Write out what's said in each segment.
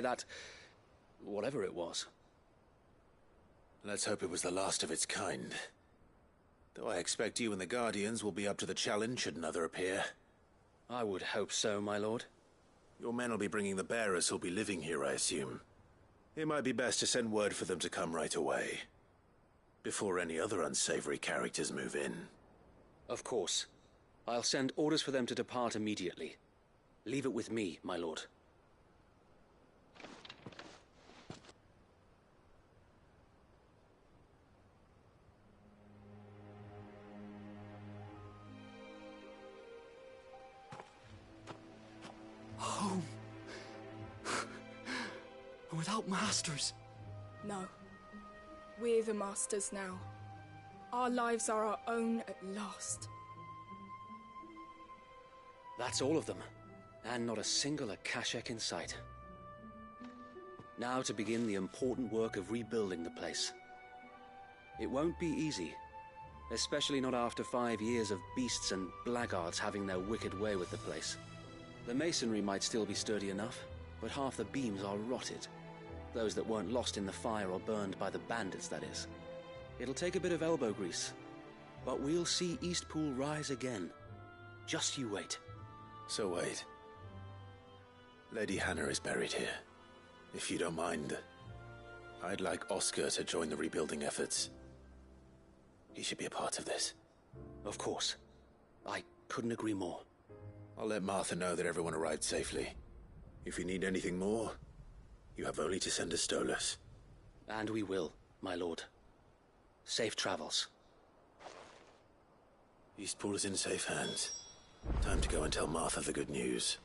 that... whatever it was. Let's hope it was the last of its kind. Though I expect you and the Guardians will be up to the challenge should another appear. I would hope so, my lord. Your men will be bringing the bearers who'll be living here, I assume. It might be best to send word for them to come right away, before any other unsavory characters move in. Of course. I'll send orders for them to depart immediately. Leave it with me, my lord. Home. Without masters. No. We're the masters now. Our lives are our own at last. That's all of them. And not a single Akashek in sight. Now to begin the important work of rebuilding the place. It won't be easy. Especially not after 5 years of beasts and blackguards having their wicked way with the place. The masonry might still be sturdy enough, but half the beams are rotted. Those that weren't lost in the fire or burned by the bandits, that is. It'll take a bit of elbow grease, but we'll see Eastpool rise again. Just you wait. So wait. Lady Hannah is buried here. If you don't mind, I'd like Oscar to join the rebuilding efforts. He should be a part of this. Of course. I couldn't agree more. I'll let Martha know that everyone arrived safely. If you need anything more, you have only to send a Stolas. And we will, my lord. Safe travels. Eastpool is in safe hands. Time to go and tell Martha the good news.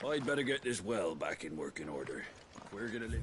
I'd better get this well back in working order. We're gonna live.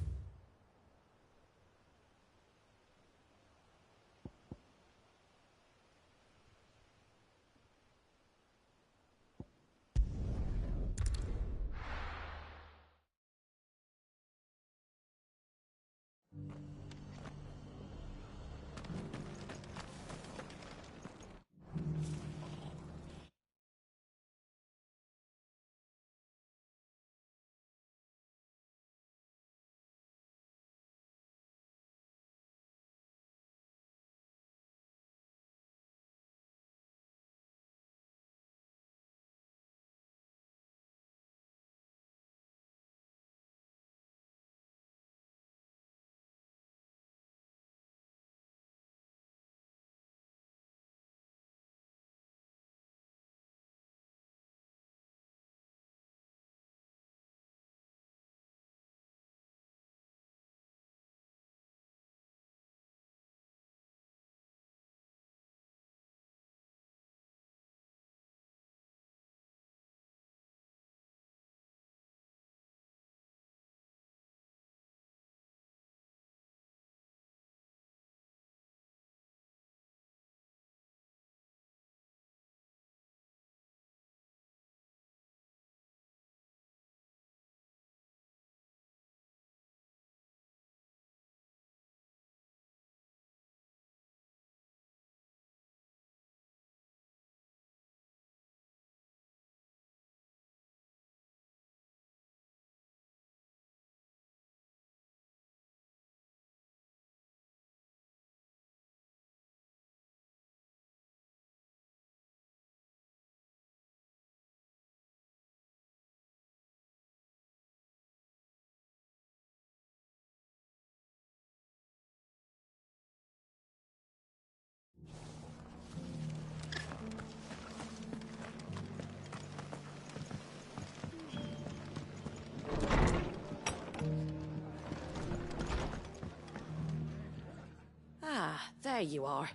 Ah, there you are.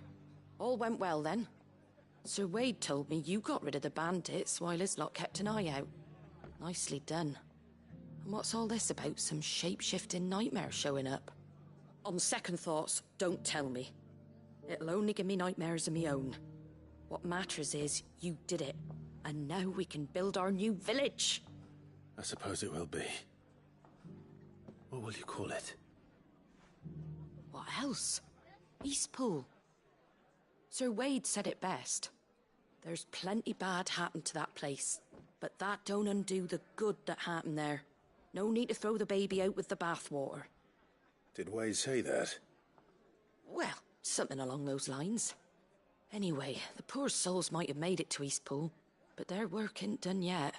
All went well then. Sir Wade told me you got rid of the bandits while his lot kept an eye out. Nicely done. And what's all this about some shape-shifting nightmare showing up? On second thoughts, don't tell me. It'll only give me nightmares of me own. What matters is you did it, and now we can build our new village. I suppose it will be. What will you call it? What else? Eastpool. Sir Wade said it best. There's plenty bad happened to that place, but that don't undo the good that happened there. No need to throw the baby out with the bathwater. Did Wade say that? Well, something along those lines. Anyway, the poor souls might have made it to Eastpool, but their work ain't done yet.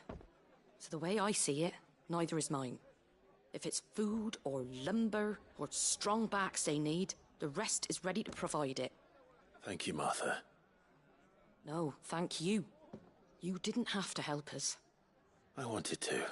So the way I see it, neither is mine. If it's food or lumber or strong backs they need, the rest is ready to provide it. Thank you, Martha. No, thank you. You didn't have to help us. I wanted to.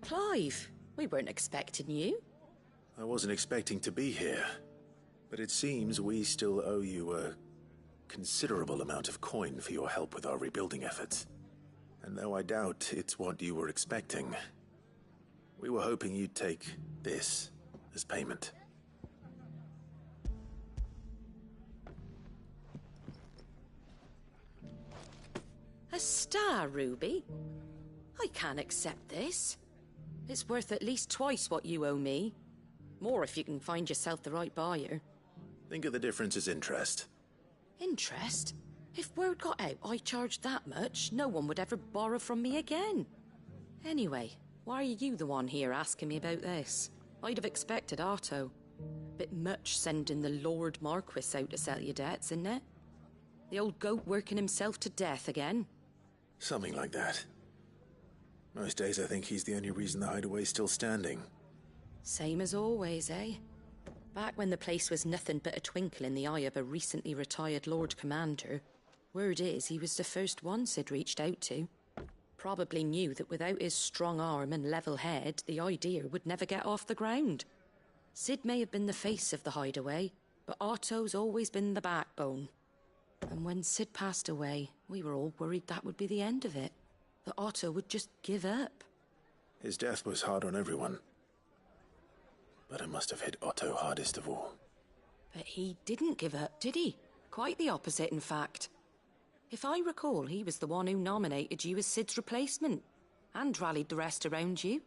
Clive, we weren't expecting you. I wasn't expecting to be here, but it seems we still owe you a considerable amount of coin for your help with our rebuilding efforts. And though I doubt it's what you were expecting, we were hoping you'd take this as payment. A star ruby? I can't accept this. It's worth at least twice what you owe me. More if you can find yourself the right buyer. Think of the difference as interest. Interest? If word got out I charged that much, no one would ever borrow from me again. Anyway, why are you the one here asking me about this? I'd have expected Otto. Bit much sending the Lord Marquis out to sell your debts, isn't it? The old goat working himself to death again? Something like that. Most days I think he's the only reason the hideaway's still standing. Same as always, eh? Back when the place was nothing but a twinkle in the eye of a recently retired Lord Commander, word is he was the first one Sid reached out to. Probably knew that without his strong arm and level head, the idea would never get off the ground. Sid may have been the face of the hideaway, but Otto's always been the backbone. And when Sid passed away, we were all worried that would be the end of it. That Otto would just give up. His death was hard on everyone. But it must have hit Otto hardest of all. But he didn't give up, did he? Quite the opposite, in fact. If I recall, he was the one who nominated you as Sid's replacement, and rallied the rest around you.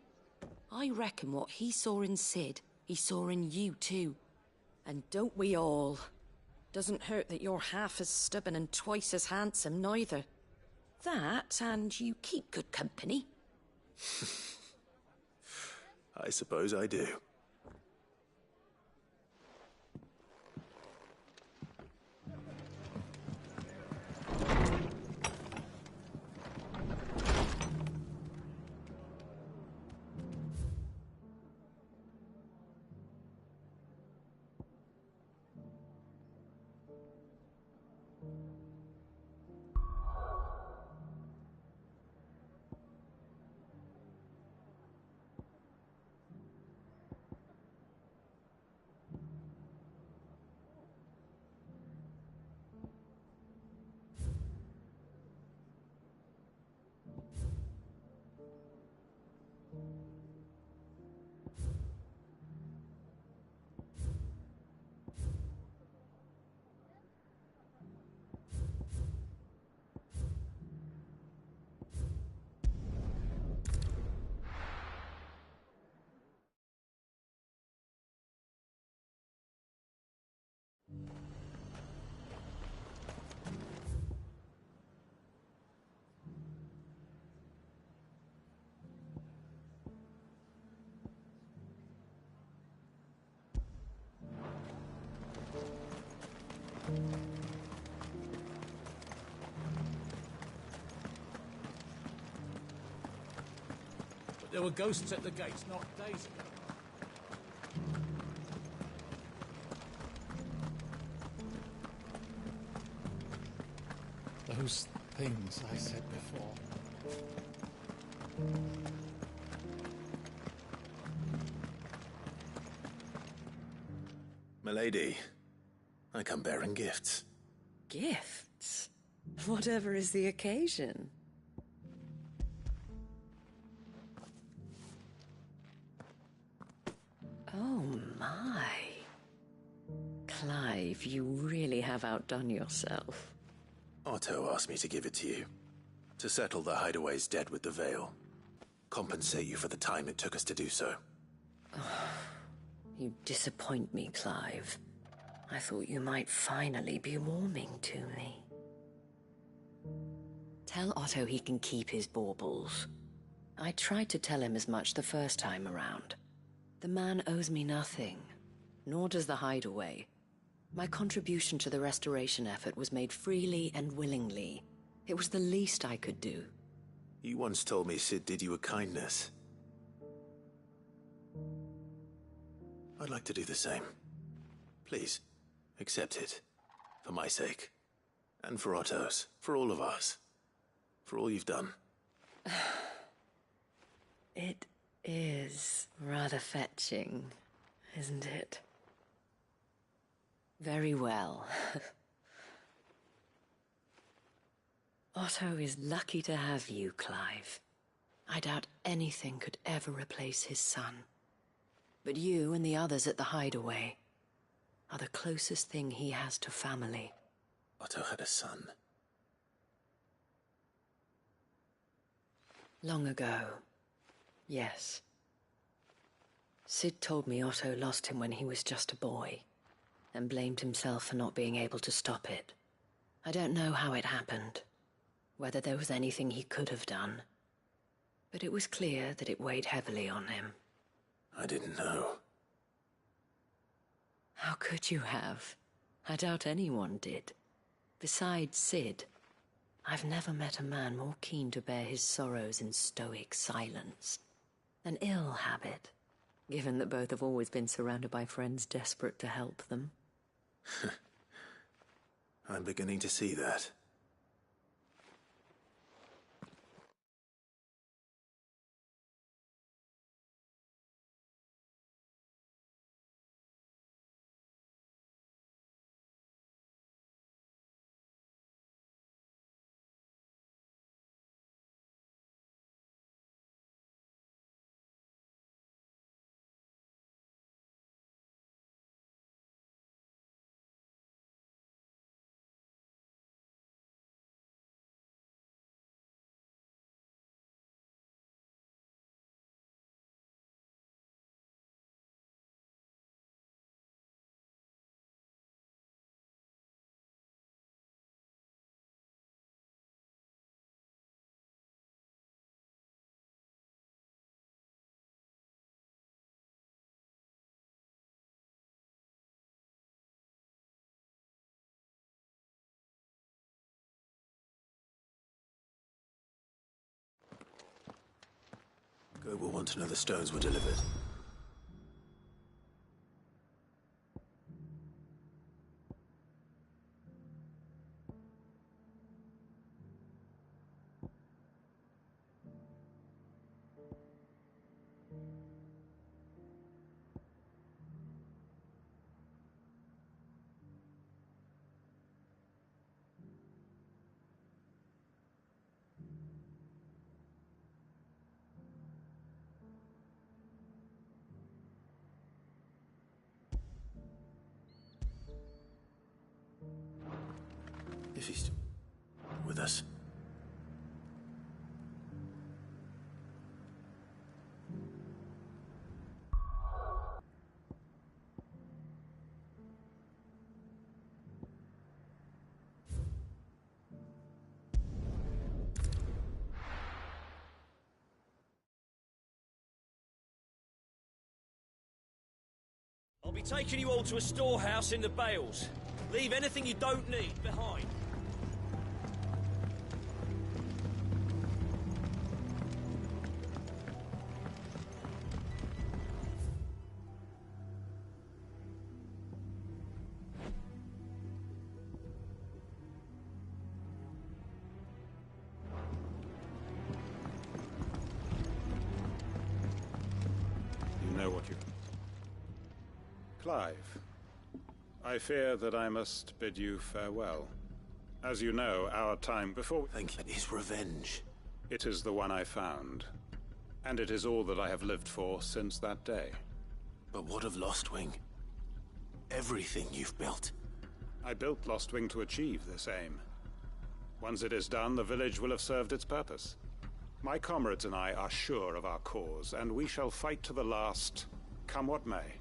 I reckon what he saw in Sid, he saw in you too. And don't we all? Doesn't hurt that you're half as stubborn and twice as handsome, neither. That, and you keep good company. I suppose I do. But there were ghosts at the gates not days ago. Those things I said before. Milady, I come bearing gifts. Gifts? Whatever is the occasion. Oh my. Clive, you really have outdone yourself. Otto asked me to give it to you. To settle the Hideaway's debt with the Veil. Compensate you for the time it took us to do so. You disappoint me, Clive. I thought you might finally be warming to me. Tell Otto he can keep his baubles. I tried to tell him as much the first time around. The man owes me nothing, nor does the Hideaway. My contribution to the restoration effort was made freely and willingly. It was the least I could do. You once told me Sid did you a kindness. I'd like to do the same. Please, accept it. For my sake. And for Otto's. For all of us. For all you've done. It is rather fetching, isn't it? Very well. Otto is lucky to have you, Clive. I doubt anything could ever replace his son. But you and the others at the Hideaway are the closest thing he has to family. Otto had a son. Long ago, yes. Sid told me Otto lost him when he was just a boy, and blamed himself for not being able to stop it. I don't know how it happened, whether there was anything he could have done, but it was clear that it weighed heavily on him. I didn't know. How could you have? I doubt anyone did. Besides Sid, I've never met a man more keen to bear his sorrows in stoic silence. An ill habit, given that both have always been surrounded by friends desperate to help them. I'm beginning to see that. Gob will want to know the stones were delivered. If he's with us. I'll be taking you all to a storehouse in the Bales. Leave anything you don't need behind. Clive, I fear that I must bid you farewell. As you know, our time before... Think his revenge. It is the one I found. And it is all that I have lived for since that day. But what of Lostwing? Everything you've built. I built Lostwing to achieve this aim. Once it is done, the village will have served its purpose. My comrades and I are sure of our cause, and we shall fight to the last, come what may.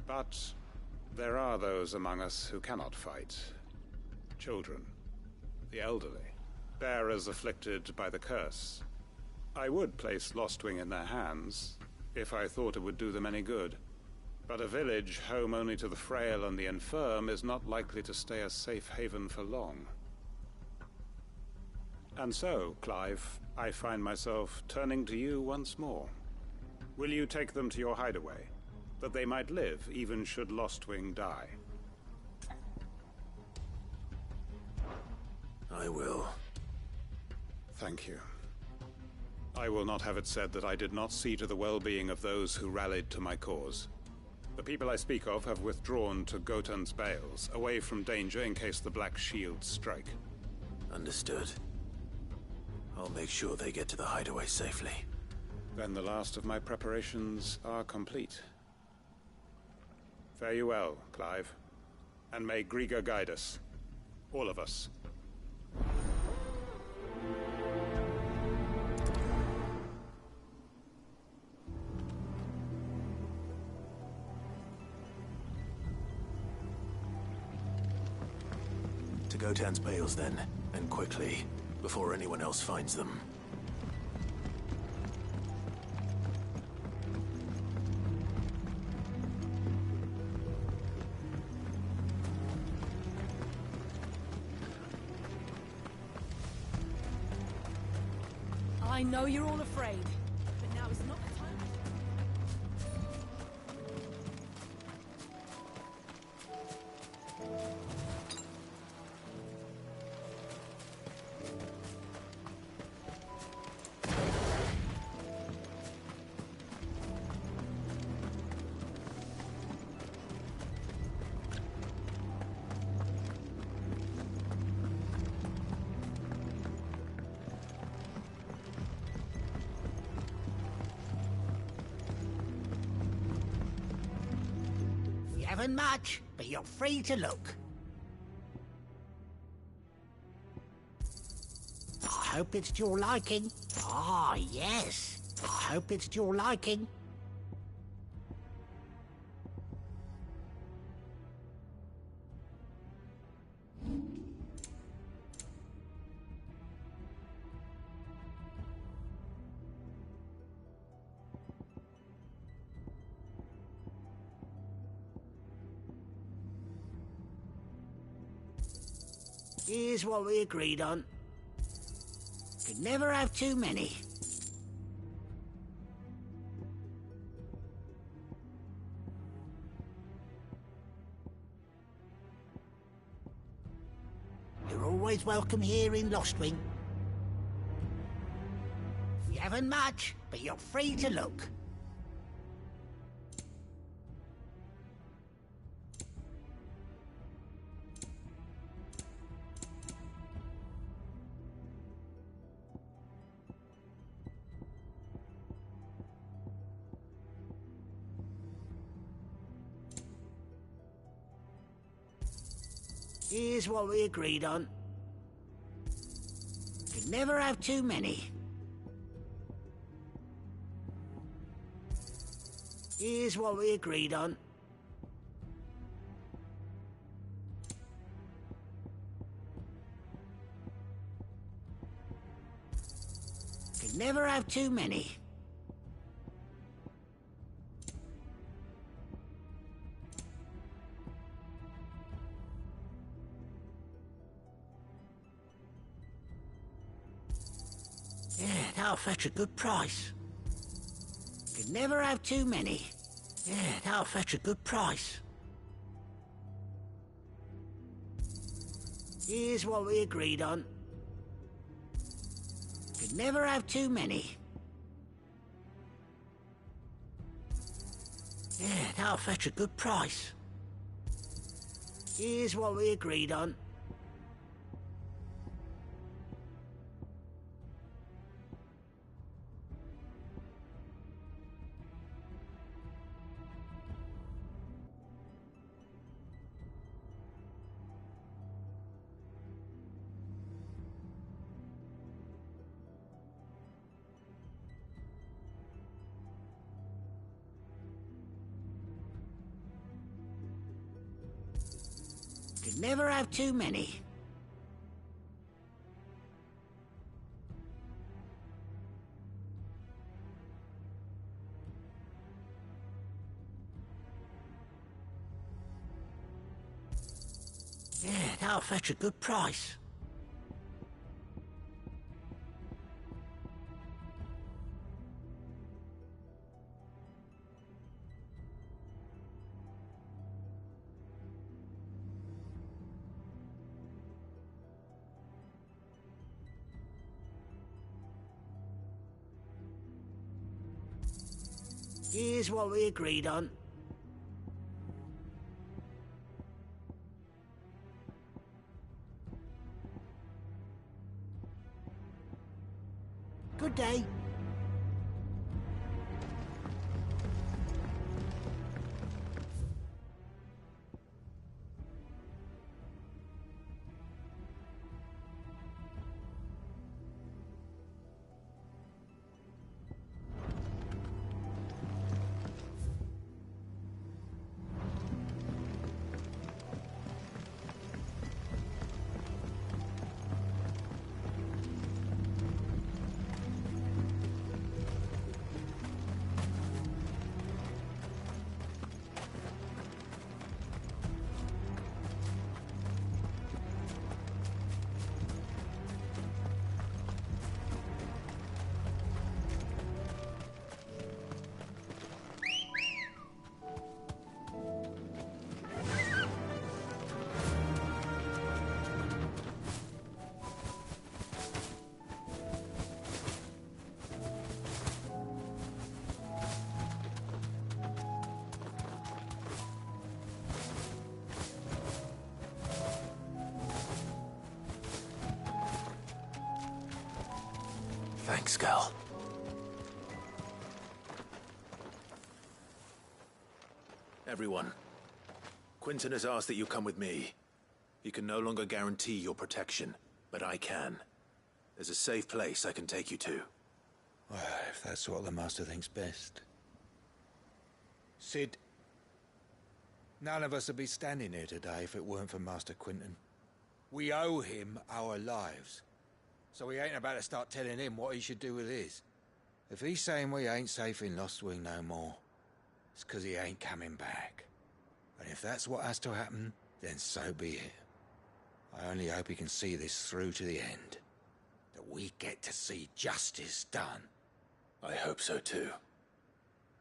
But there are those among us who cannot fight. Children, the elderly, bearers afflicted by the curse. I would place Lostwing in their hands, if I thought it would do them any good. But a village home only to the frail and the infirm is not likely to stay a safe haven for long. And so, Clive, I find myself turning to you once more. Will you take them to your hideaway, that they might live even should Lostwing die? I will. Thank you. I will not have it said that I did not see to the well-being of those who rallied to my cause. The people I speak of have withdrawn to Gotan's Bales, away from danger in case the Black Shields strike. Understood. I'll make sure they get to the hideaway safely. Then the last of my preparations are complete. Fare you well, Clive. And may Griga guide us. All of us. To Gotan's Bales, then, and quickly, before anyone else finds them. I know you're all afraid, but now is not the time. Haven't much, but you're free to look. I hope it's to your liking. Ah, yes. I hope it's to your liking. Here's what we agreed on. Could never have too many. You're always welcome here in Lostwing. We haven't much, but you're free to look. Here's what we agreed on. Could never have too many. Here's what we agreed on. Could never have too many. Yeah, that'll fetch a good price. Could never have too many. Yeah, that'll fetch a good price. Here's what we agreed on. Could never have too many. Yeah, that'll fetch a good price. Here's what we agreed on. Could never have too many. Yeah, that'll fetch a good price. Here's what we agreed on. Good day. Thanks, Gal. Everyone, Quinton has asked that you come with me. He can no longer guarantee your protection, but I can. There's a safe place I can take you to. Well, if that's what the Master thinks best. Sid, none of us would be standing here today if it weren't for Master Quinton. We owe him our lives. So we ain't about to start telling him what he should do with his. If he's saying we ain't safe in Lostwing no more, it's 'cause he ain't coming back. And if that's what has to happen, then so be it. I only hope he can see this through to the end. That we get to see justice done. I hope so too.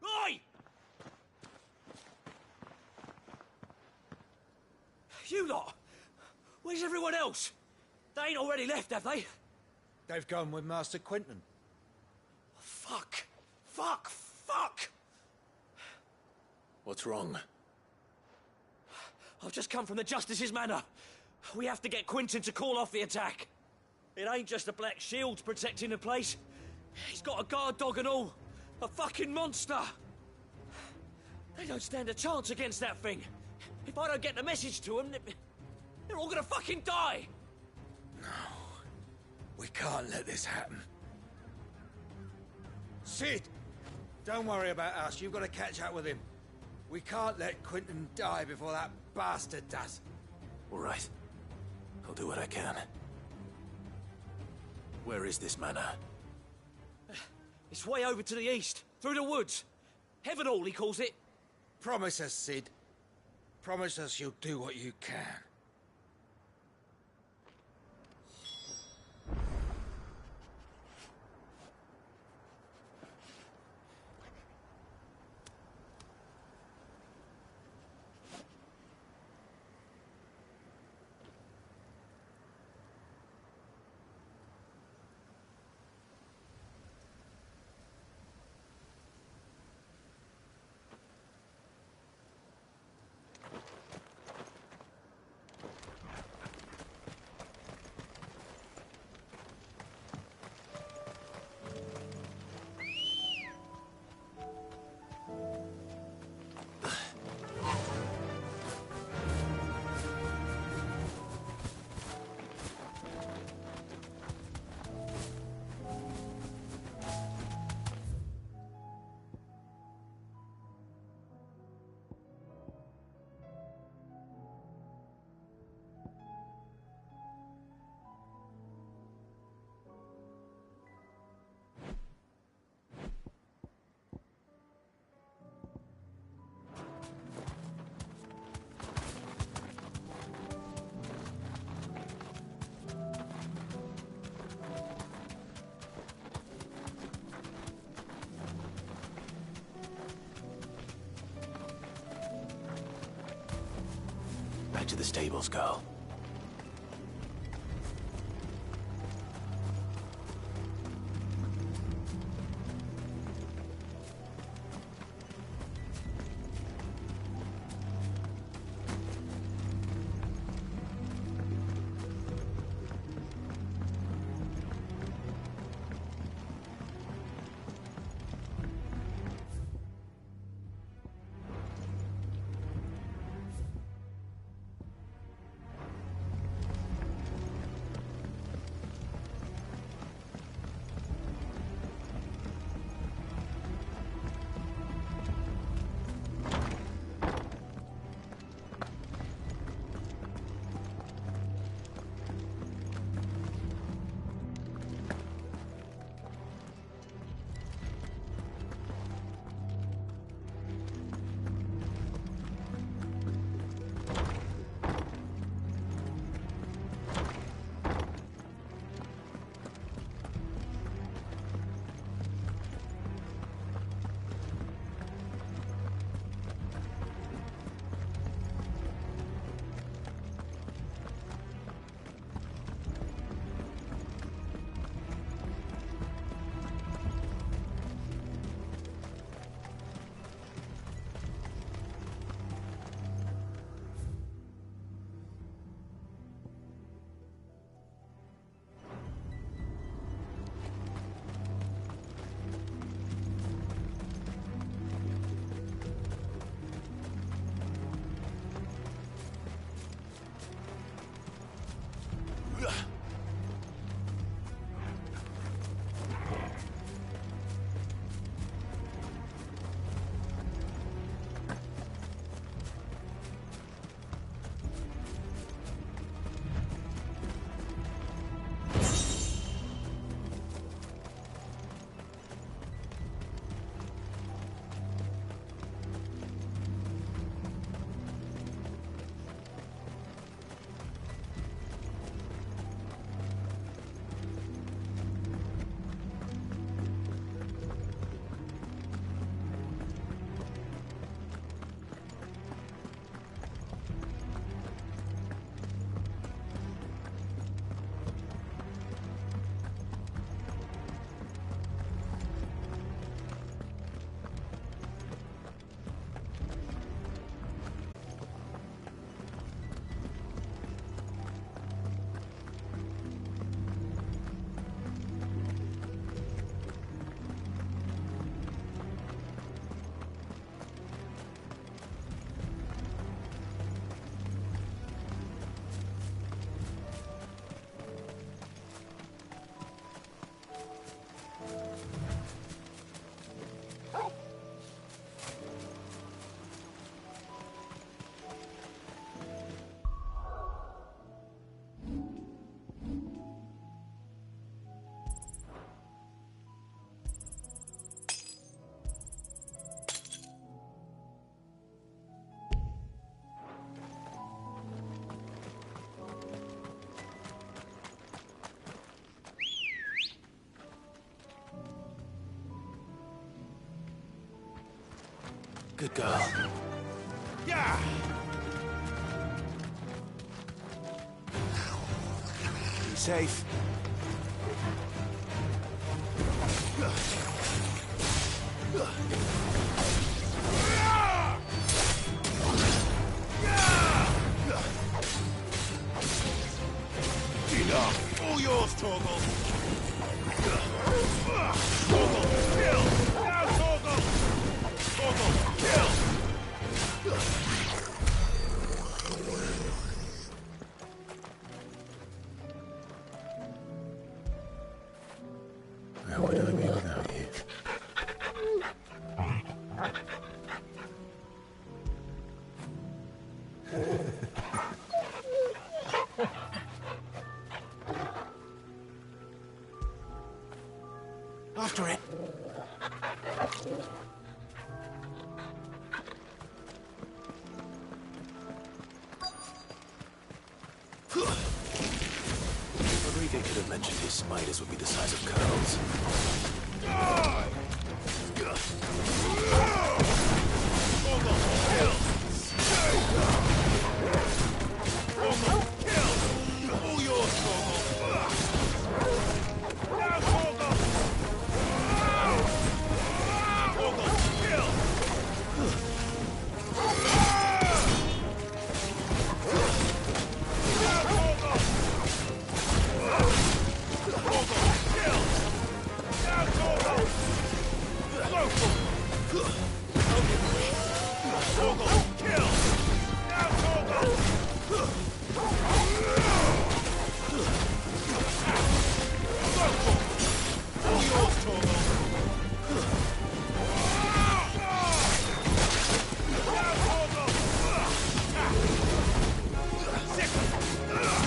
Oi! You lot! Where's everyone else? They ain't already left, have they? They've gone with Master Quinton. Fuck! Fuck! Fuck! What's wrong? I've just come from the Justice's manor. We have to get Quinton to call off the attack. It ain't just the Black Shield protecting the place. He's got a guard dog and all. A fucking monster. They don't stand a chance against that thing. If I don't get the message to them, they're all gonna fucking die. No. We can't let this happen. Sid! Don't worry about us. You've got to catch up with him. We can't let Quinton die before that bastard does. All right. I'll do what I can. Where is this manor? It's way over to the east, through the woods. Heaven Hall, he calls it. Promise us, Sid. Promise us you'll do what you can. back to the stables, girl. Good girl. Yeah! Be safe. Enough! All yours, Torgal! Torgal, kill! Now, Torgal! Torgal, kill! Where would I be without you? After it! Rodriguez could have mentioned his spiders would be the size of curls.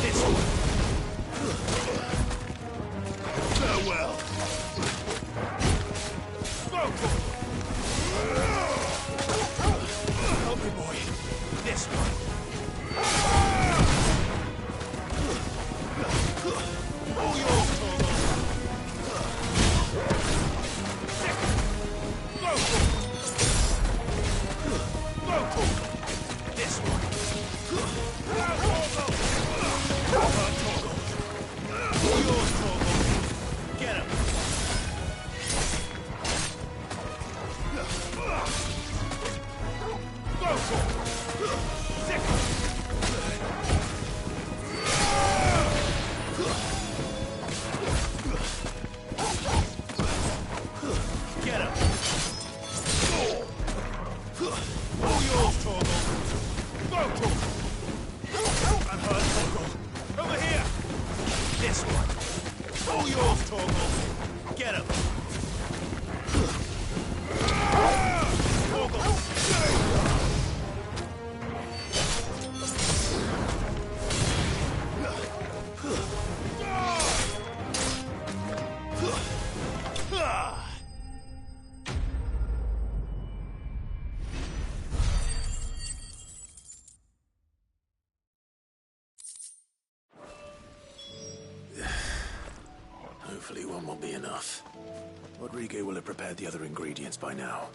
This one. Farewell. Help me, boy. This one. All yours, Torgo. This one. All yours, Torgo. Get him. Get him. All yours, Torgo. I'm hurt, Torgo. Over here. This one. All yours, Torgo. Get him. Torgo. Hopefully one will be enough. Rodrigo will have prepared the other ingredients by now.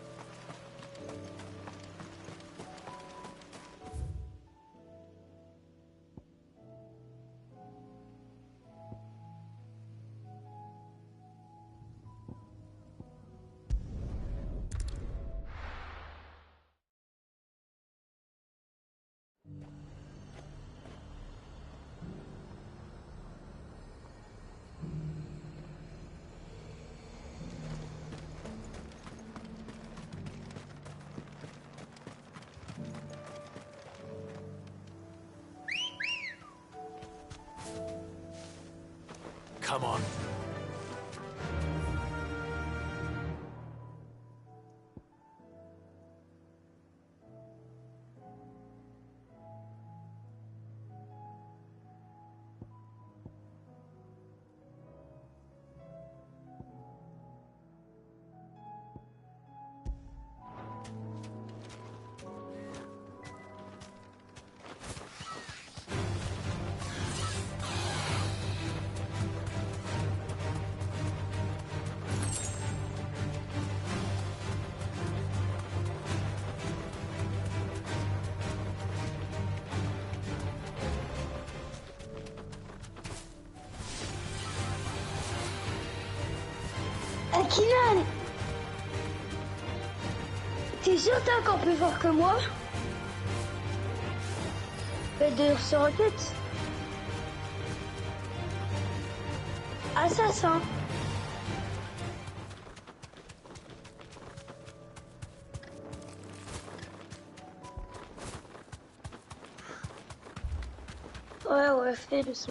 Come on. Kylian, t'es sûr que t'es encore plus fort que moi? Fais de sur roquette. Assassin. Ouais, fais le son.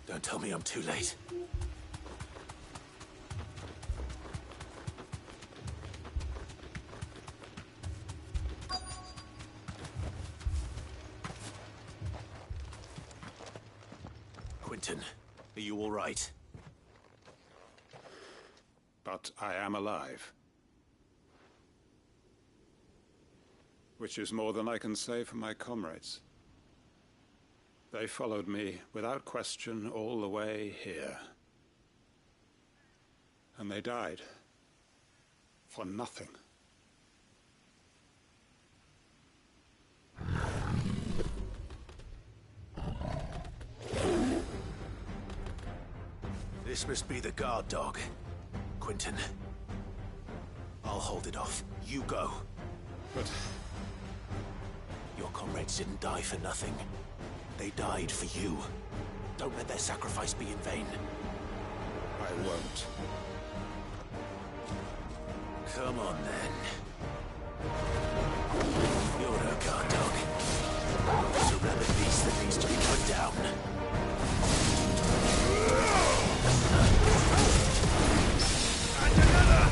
Don't tell me I'm too late. Quentin, are you all right? But I am alive. Which is more than I can say for my comrades. They followed me, without question, all the way here. And they died. For nothing. This must be the guard dog. Quentin. I'll hold it off. You go. But... your comrades didn't die for nothing. They died for you. Don't let their sacrifice be in vain. I won't. Come on, then. You're no guard dog. It's a rabid beast that needs to be put down. And another!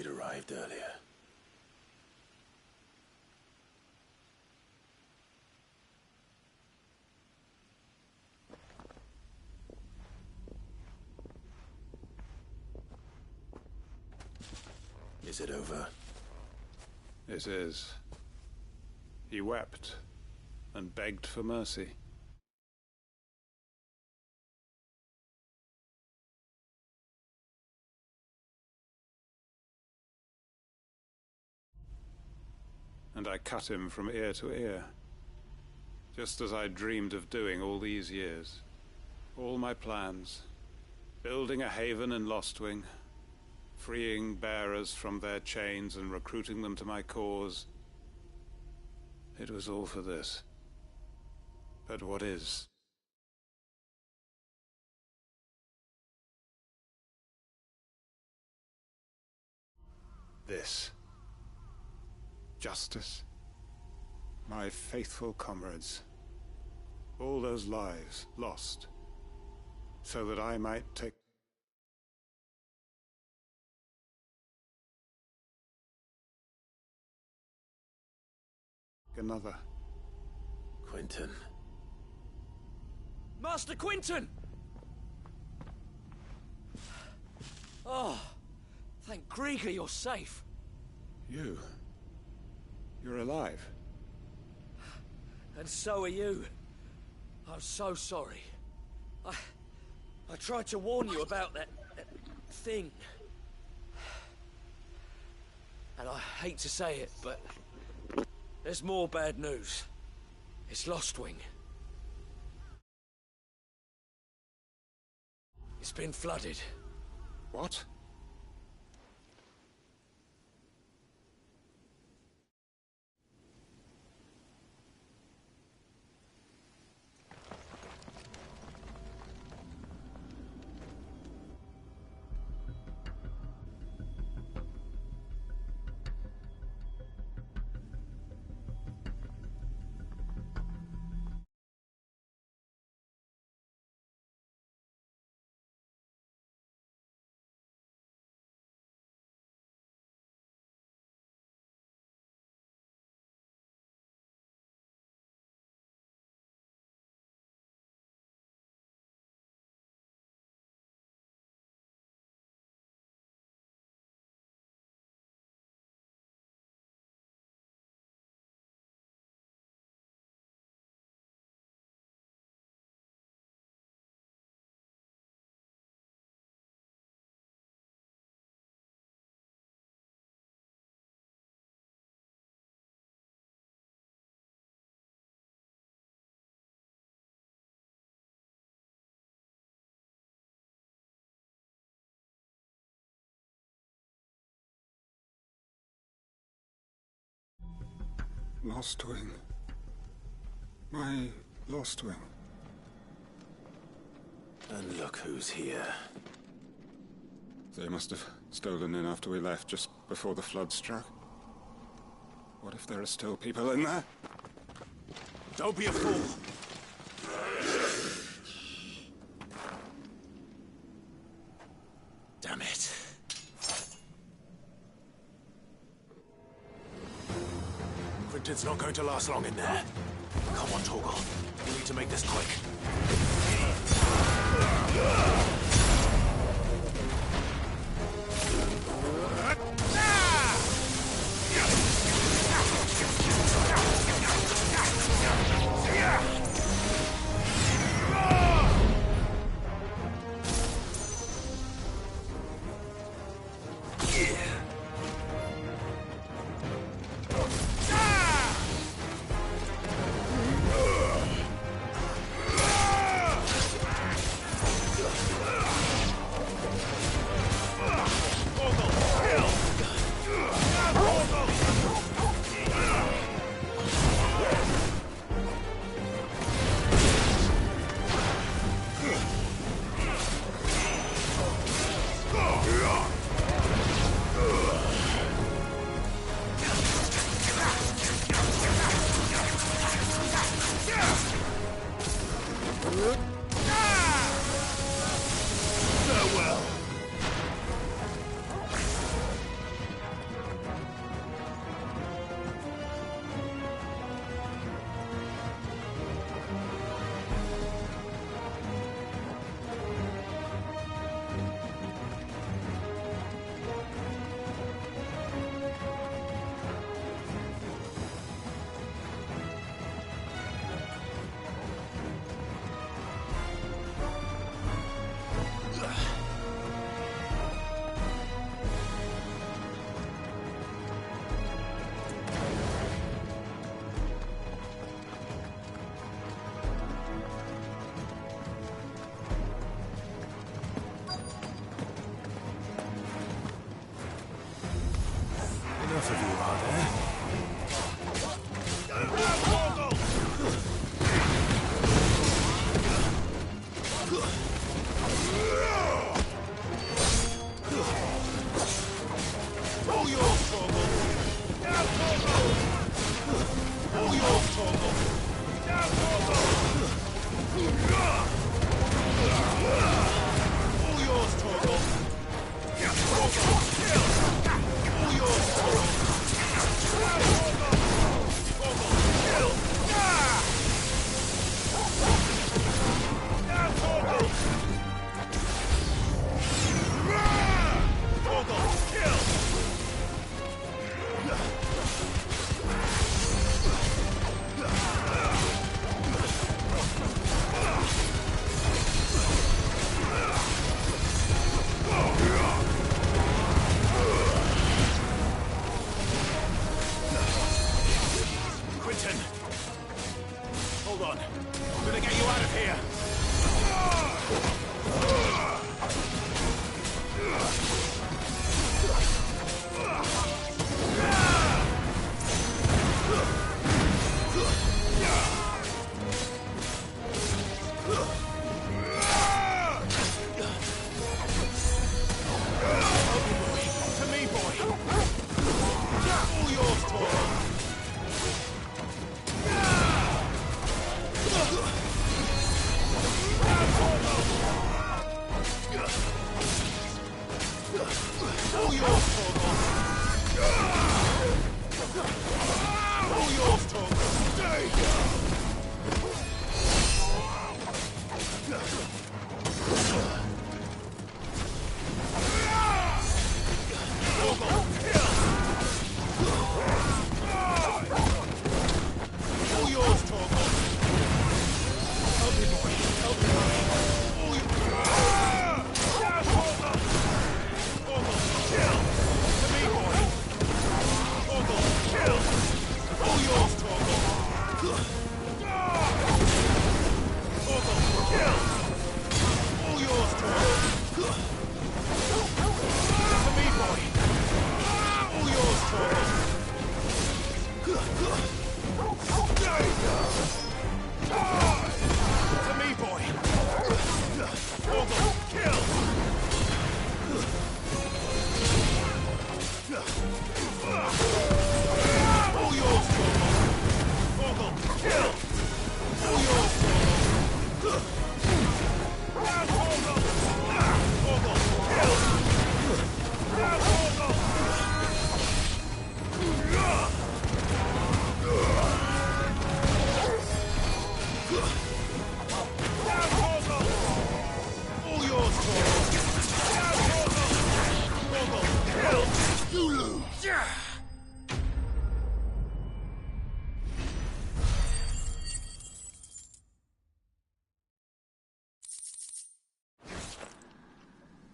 we'd arrived earlier. Is it over? It is. He wept and begged for mercy. And I cut him from ear to ear, just as I dreamed of doing all these years. All my plans, building a haven in Lostwing, freeing bearers from their chains and recruiting them to my cause. It was all for this. But what is? This. Justice. My faithful comrades. All those lives lost, so that I might take another. Quentin. Master Quentin! Oh, thank Grieger you're safe. You're alive. And so are you. I'm so sorry. I tried to warn you about that thing. And I hate to say it, but there's more bad news. It's Lostwing. It's been flooded. What? Lostwing. My Lostwing. And look who's here. They must have stolen in after we left, just before the flood struck. What if there are still people in there? Don't be a fool! Damn it. Quentin's not going to last long in there. Come on, Torgal. We need to make this quick.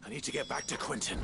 I need to get back to Quentin.